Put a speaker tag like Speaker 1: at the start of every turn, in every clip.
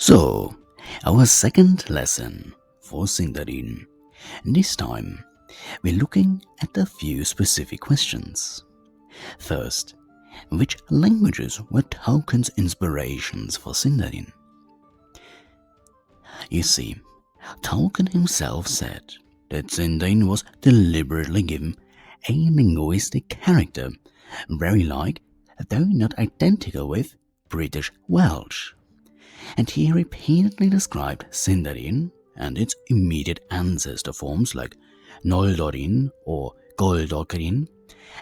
Speaker 1: So, our second lesson for Sindarin. This time, we're looking at a few specific questions. First, which languages were Tolkien's inspirations for Sindarin? You see, Tolkien himself said that Sindarin was deliberately given a linguistic character very like, though not identical with, British Welsh. And he repeatedly described Sindarin and its immediate ancestor forms like Noldorin or Goldorin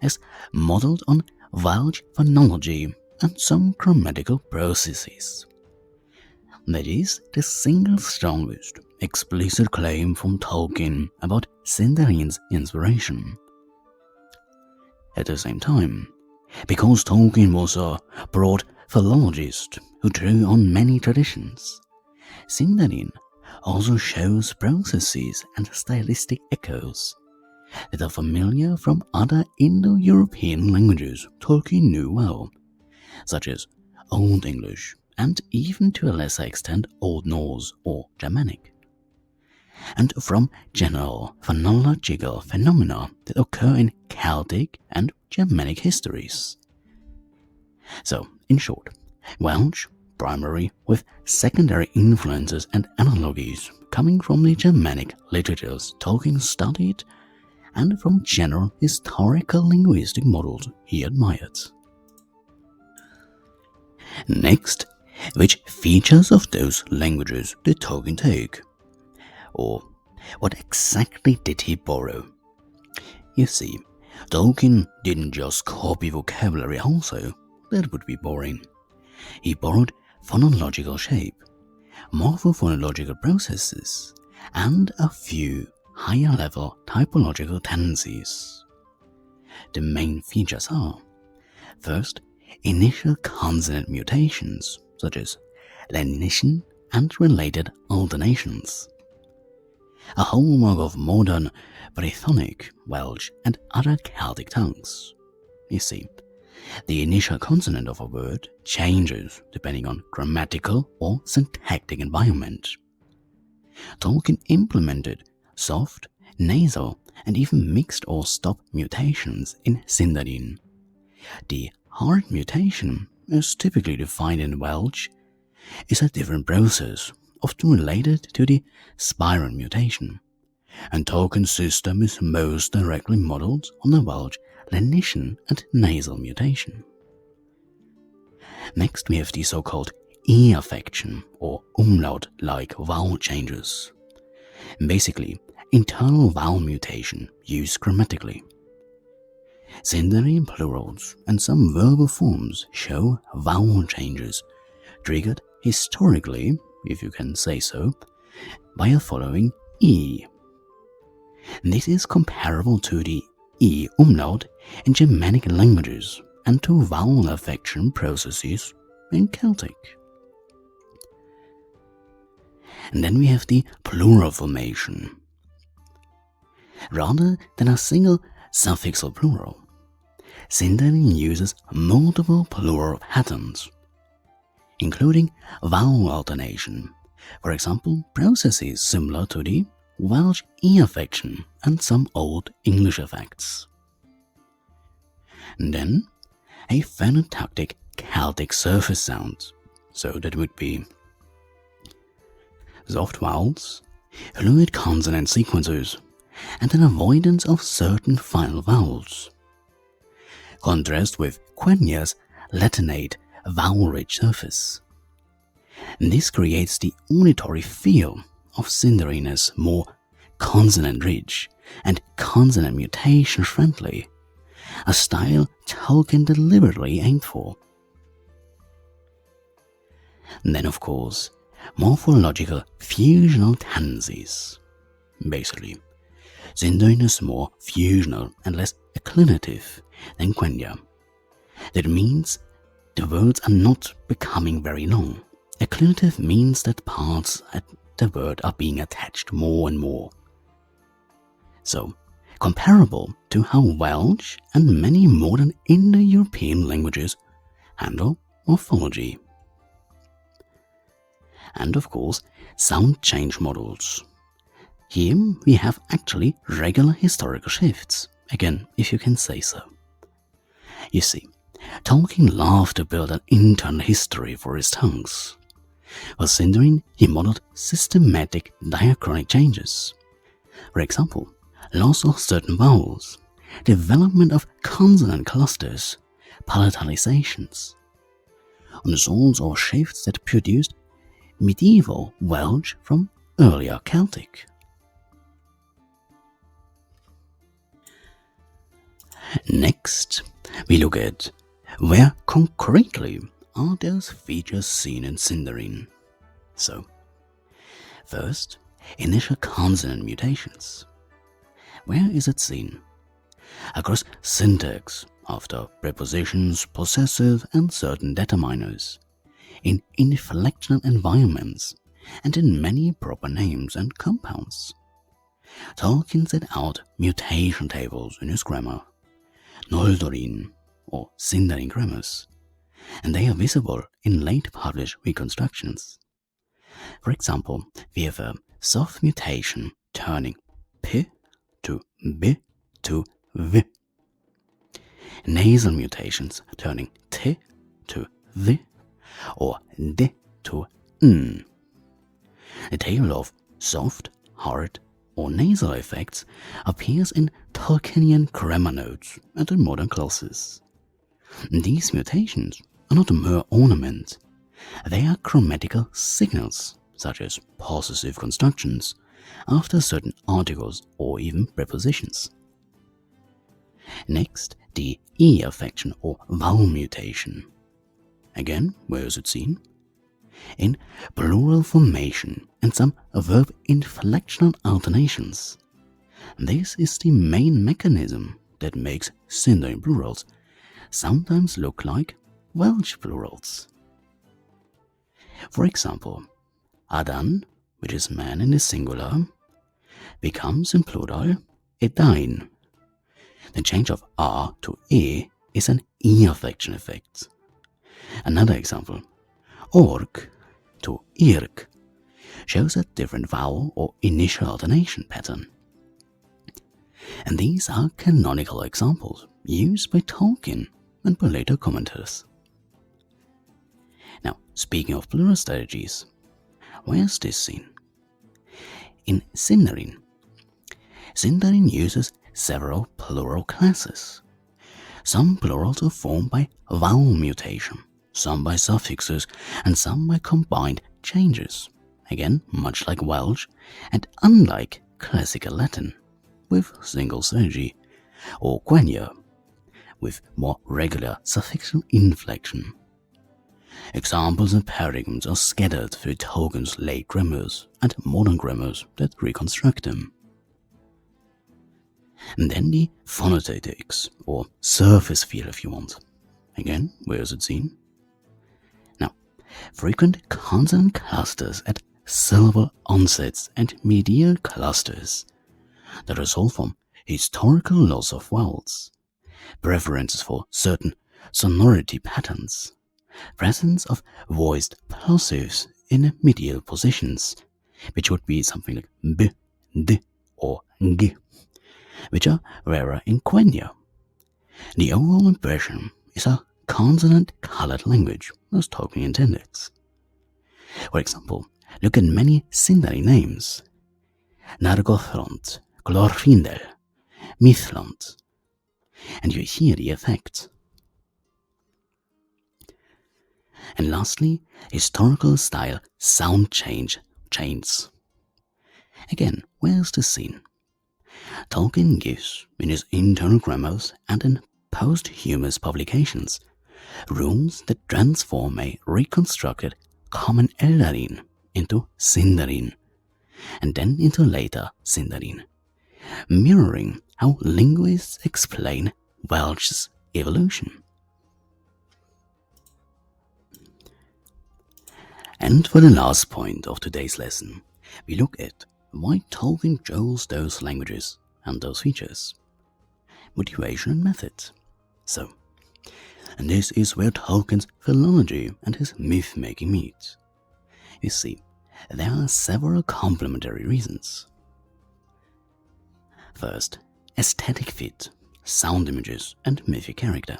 Speaker 1: as modeled on Welsh phonology and some grammatical processes. That is the single strongest explicit claim from Tolkien about Sindarin's inspiration. At the same time, because Tolkien was a broad philologist who drew on many traditions, Sindarin also shows processes and stylistic echoes that are familiar from other Indo-European languages Tolkien knew well, such as Old English and even to a lesser extent Old Norse or Germanic, and from general phonological phenomena that occur in Celtic and Germanic histories. So, in short, Welsh primary with secondary influences and analogies coming from the Germanic literatures Tolkien studied and from general historical linguistic models he admired. Next, which features of those languages did Tolkien take? Or what exactly did he borrow? You see, Tolkien didn't just copy vocabulary also, that would be boring. He borrowed phonological shape, morphophonological processes, and a few higher-level typological tendencies. The main features are, first, initial consonant mutations, such as lenition and related alternations. A hallmark of modern Brythonic, Welsh, and other Celtic tongues. You see, the initial consonant of a word changes depending on grammatical or syntactic environment. Tolkien implemented soft, nasal, and even mixed or stop mutations in Sindarin. The hard mutation, as typically defined in Welsh, is a different process, often related to the spiral mutation, and Tolkien's system is most directly modeled on the Welsh lenition and nasal mutation. Next, we have the so-called E affection or umlaut-like vowel changes. Basically, internal vowel mutation used grammatically. Sindarin plurals and some verbal forms show vowel changes triggered historically, if you can say so, by a following E. This is comparable to the E umlaut in Germanic languages and to vowel affection processes in Celtic. And then we have the plural formation. Rather than a single suffixal plural, Sindarin uses multiple plural patterns, including vowel alternation, for example, processes similar to the Welsh E affection and some Old English effects. And then, a phonotactic Celtic surface sound, so that would be soft vowels, fluid consonant sequences, and an avoidance of certain final vowels. Contrast with Quenya's Latinate vowel-rich surface. This creates the auditory feel of Sindarin as more consonant-rich and consonant mutation-friendly, a style Tolkien deliberately aimed for. And then, of course, morphological fusional tendencies. Basically, Sindarin is more fusional and less acclinative than Quenya. That means the words are not becoming very long. Acclinative means that parts at the word are being attached more and more. So, comparable to how Welsh and many modern Indo-European languages handle morphology. and of course sound change models. Here we have actually regular historical shifts, again if you can say so. You see, Tolkien loved to build an internal history for his tongues. For Sindarin, he modeled systematic diachronic changes. For example, loss of certain vowels, development of consonant clusters, palatalizations, ensembles or shifts that produced medieval Welsh from earlier Celtic. Next, we look at where concretely are those features seen in Sindarin. So, first, initial consonant mutations. Where is it seen? Across syntax, after prepositions, possessive and certain determiners, in inflectional environments, and in many proper names and compounds. Tolkien set out mutation tables in his grammar, Noldorin or Sindarin grammars, and they are visible in late published reconstructions. For example, we have a soft mutation turning P to B to V, nasal mutations turning T to V or D to N. A table of soft, hard, or nasal effects appears in Tolkienian grammar notes and in modern glosses. These mutations are not a mere ornament. They are grammatical signals, such as possessive constructions, after certain articles or even prepositions. Next, the E affection or vowel mutation. Again, where is it seen? In plural formation and some verb inflectional alternations. This is the main mechanism that makes Sindarin plurals sometimes look like Welsh plurals. For example, Adan, which is man in the singular, becomes in plural Edain. The change of A to E is an E affection effect. Another example, Orc to Irk, shows a different vowel or initial alternation pattern. And these are canonical examples used by Tolkien and by later commenters. Now, speaking of plural strategies, where is this seen? In Sindarin. Sindarin uses several plural classes. Some plurals are formed by vowel mutation, some by suffixes, and some by combined changes. Again, much like Welsh, and unlike classical Latin, with single synergy, or Quenya, with more regular suffixal inflection. Examples and paradigms are scattered through Tolkien's late grammars and modern grammars that reconstruct them. And then the phonotetics, or surface feel if you want. Again, where is it seen? Now, frequent consonant clusters at syllable onsets and medial clusters that result from historical loss of vowels, preferences for certain sonority patterns, presence of voiced plosives in medial positions, which would be something like b, d, or g, which are rarer in Quenya. The overall impression is a consonant-colored language, as Tolkien intended. For example, look at many Sindarin names: Nargothrond, Glorfindel, Mythland, and you hear the effect. And lastly, historical style sound chains. Again, where's the scene? Tolkien gives, in his internal grammars and in posthumous publications, rules that transform a reconstructed Common Eldarin into Sindarin, and then into later Sindarin, mirroring how linguists explain Welsh's evolution. And for the last point of today's lesson, we look at why Tolkien chose those languages and those features. Motivation and method. So, and this is where Tolkien's philology and his myth-making meet. You see, There are several complementary reasons. First, aesthetic fit, sound images, and mythic character.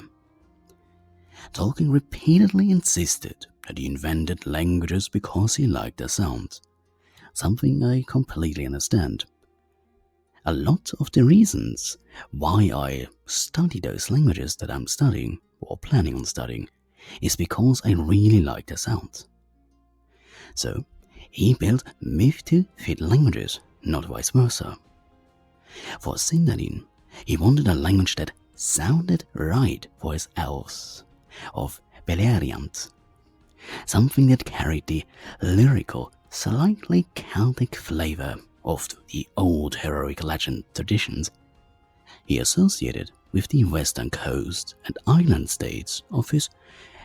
Speaker 1: Tolkien repeatedly insisted that he invented languages because he liked their sound, something I completely understand. A lot of the reasons why I study those languages that I'm studying or planning on studying is because I really like their sound. So, he built myth to fit languages, not vice versa. For Sindarin, he wanted a language that sounded right for his elves of Beleriand, something that carried the lyrical, slightly Celtic flavor of the old heroic legend traditions he associated with the western coast and island states of his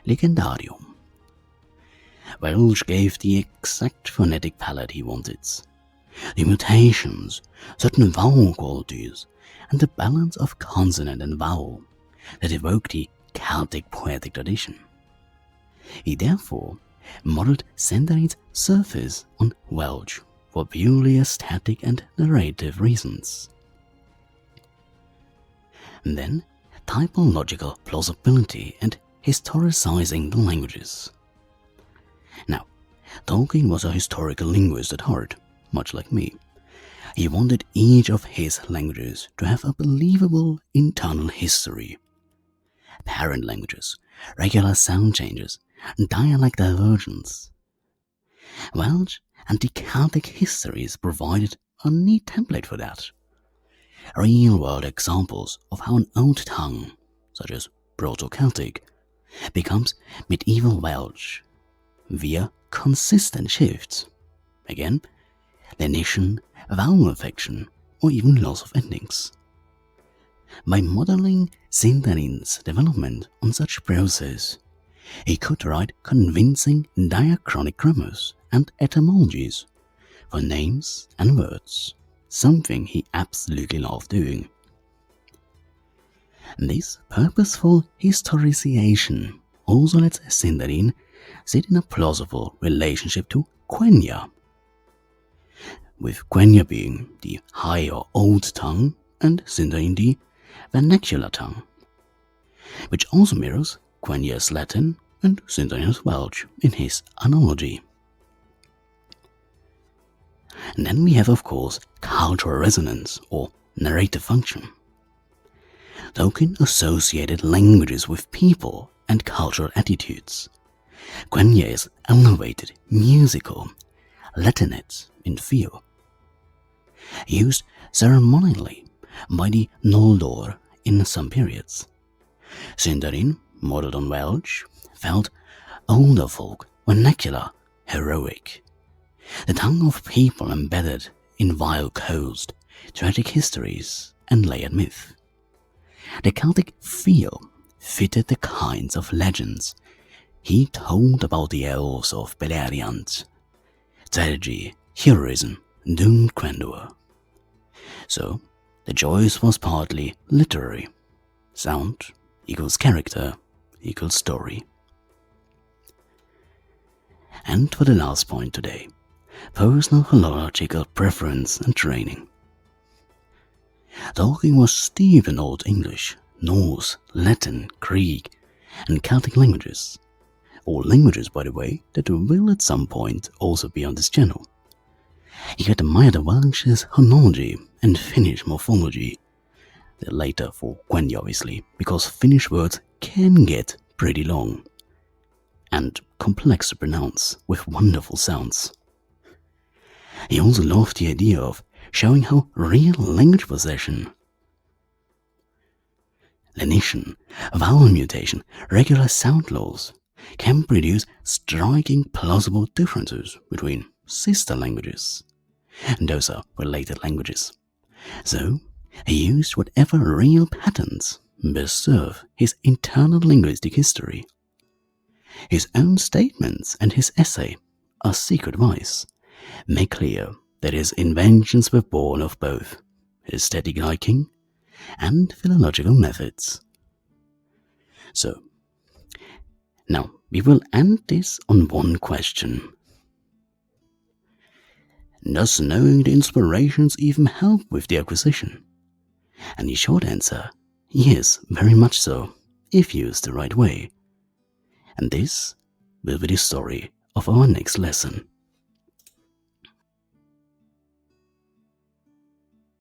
Speaker 1: legendarium. Welsh gave the exact phonetic palette he wanted, the mutations, certain vowel qualities, and the balance of consonant and vowel that evoke the Celtic poetic tradition. He therefore modeled Sindarin's surface on Welsh for purely aesthetic and narrative reasons. And then, typological plausibility and historicizing the languages. Now, Tolkien was a historical linguist at heart, much like me. He wanted each of his languages to have a believable internal history. Parent languages, regular sound changes, and dialect divergence. Welsh and the Celtic histories provided a neat template for that. Real-world examples of how an old tongue, such as Proto-Celtic, becomes medieval Welsh via consistent shifts. Again, lenition, vowel affection, or even loss of endings. By modeling Sindarin's development on such process, he could write convincing diachronic grammars and etymologies for names and words, something he absolutely loved doing. This purposeful historicization also lets Sindarin sit in a plausible relationship to Quenya, with Quenya being the high or old tongue and Sindarin the vernacular tongue, which also mirrors Quenya's Latin and Sindarin's Welsh in his analogy. And then we have, of course, cultural resonance or narrative function. Tolkien associated languages with people and cultural attitudes. Quenya is elevated, musical, Latinate in feel, used ceremonially by the Noldor in some periods. Sindarin, modeled on Welsh, felt older folk, vernacular, heroic. The tongue of people embedded in wild coast, tragic histories, and layered myth. The Celtic feel fitted the kinds of legends he told about the elves of Beleriand, tragedy, heroism, doomed grandeur. So, the choice was partly literary. Sound equals character equals story. And for the last point today, personal philological preference and training. Tolkien was steeped in Old English, Norse, Latin, Greek, and Celtic languages. All languages, by the way, that will at some point also be on this channel. He had admired the Welsh's phonology and Finnish morphology. The later for Quenya, obviously, because Finnish words can get pretty long and complex to pronounce with wonderful sounds. He also loved the idea of showing how real language possession, lenition, vowel mutation, regular sound laws can produce striking plausible differences between sister languages. And those are related languages. So, he used whatever real patterns best serve his internal linguistic history. His own statements and his essay, A Secret Vice, make clear that his inventions were born of both aesthetic liking and philological methods. So, now we will end this on one question. Does knowing the inspirations even help with the acquisition? And the short answer, yes, very much so, if used the right way. And this will be the story of our next lesson.